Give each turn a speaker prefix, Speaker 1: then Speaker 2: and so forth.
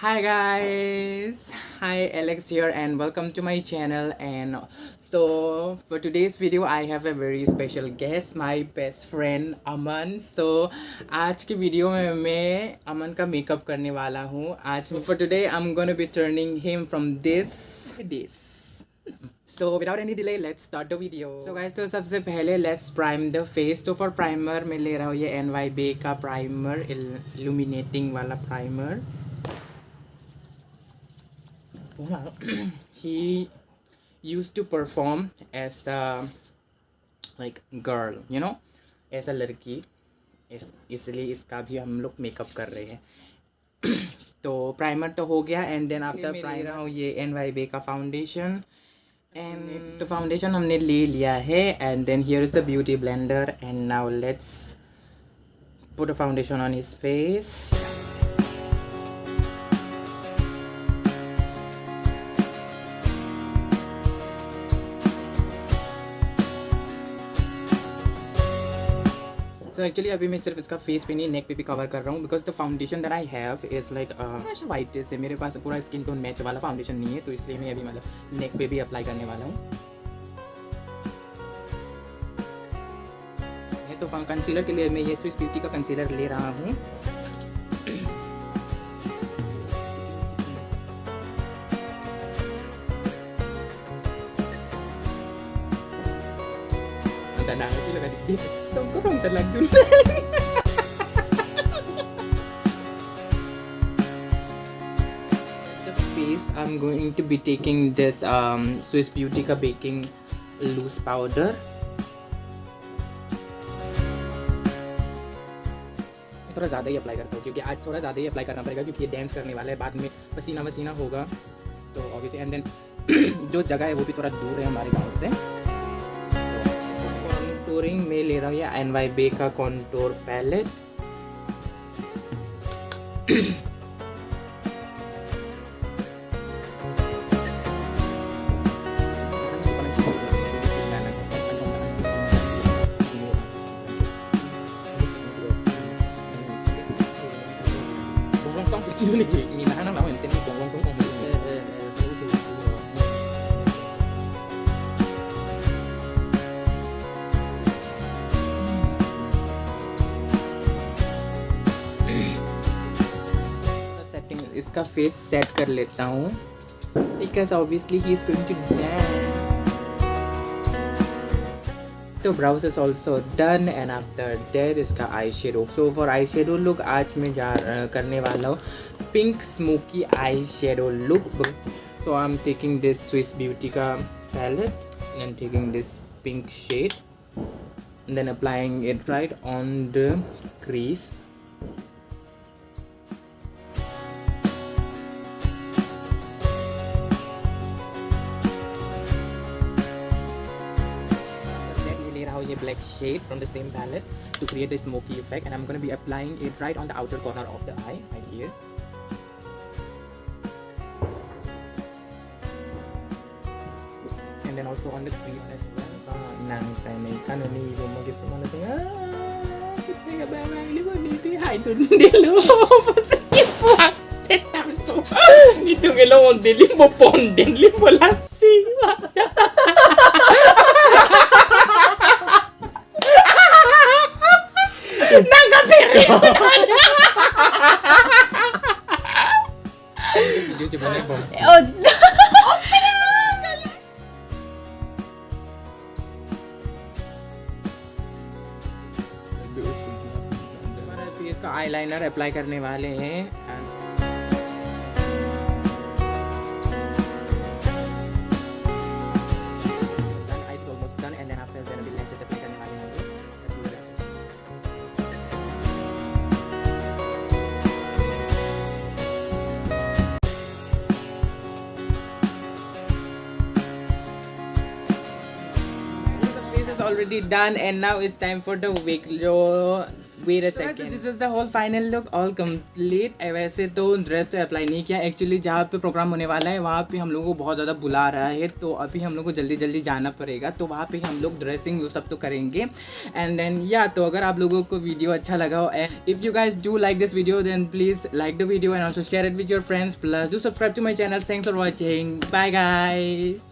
Speaker 1: Hi guys, hi Alex here and welcome to my channel. And so for today's video I have a very special guest, my best friend Aman. So आज की video में मैं अमन का makeup करने वाला हूँ आज. For today I'm gonna be turning him from this. So without any delay, let's start the video. So guys, तो सबसे पहले let's prime the face. तो for primer मैं ले रहा हूँ ये NYB का primer, illuminating वाला primer. He used to perform as a girl, ऐसा लड़की, इसलिए इसका भी हम लोग मेकअप कर रहे हैं. तो प्राइमर तो हो गया एंड देन आफ्टर प्राइमर ये NYB का फाउंडेशन. एंड तो फाउंडेशन हमने ले लिया है and then here is the beauty blender and now let's put a foundation on his face. तो एक्चुअली अभी मैं सिर्फ इसका फेस पे नहीं नेक पे भी कवर कर रहा हूँ because the foundation that I have is like ऐसा वाइट से मेरे पास पूरा स्किन टोन मैच वाला फाउंडेशन नहीं है, तो इसलिए मैं अभी मतलब नेक पे भी अप्लाई करने वाला हूँ. तो कंसीलर के लिए मैं ये स्विस ब्यूटी का कंसीलर ले रहा हूँ. Face I'm going to be taking this Swiss Beauty का baking loose powder. थोड़ा ज़्यादा ही अप्लाई करता हूँ क्योंकि आज थोड़ा ज़्यादा ही अप्लाई करना पड़ेगा क्योंकि ये डांस करने वाला है, बाद में पसीना वसीना होगा तो ऑब्वियसली. एंड देन जो जगह है वो भी थोड़ा दूर है हमारे गांव से. कॉन्टूरिंग में ले रहा हूँ ये NYB का कॉन्टूर पैलेट. इसका फेस सेट कर लेता हूँ because obviously he is going to dance. तो brows is also done and after that इसका eye shadow. So for eye shadow look आज मैं करने वाला हूँ pink smoky eye shadow look. So I'm taking this Swiss Beauty का palette and taking this pink shade and then applying it right on the crease. ये black shade from the same palette to create a smoky effect, and I'm going to be applying it right on the outer corner of the eye right here. And then also on the crease as well. Nang may kanoni lumagis naman natin. Kita ka ba ang libo dito? Hay to dilo. Sige po. Dito ng ilong dili mo ponden libo lasi. इसका eyeliner apply करने वाले हैं. Already done and now it's time for the wig. जो wait a second, this is the whole final look, all complete. वैसे तो dress तो apply नहीं किया एक्चुअली, जहाँ पे प्रोग्राम होने वाला है वहाँ पे हम लोग को बहुत ज़्यादा बुला रहा है, तो अभी हम लोग को जल्दी जल्दी जाना पड़ेगा, तो वहाँ पे हम लोग ड्रेसिंग वो सब तो करेंगे। एंड देन या तो अगर आप लोगों को वीडियो अच्छा लगा हो, if you guys do like this video then please like the video and also share it with your friends, plus do subscribe to my channel. Thanks for watching, bye guys.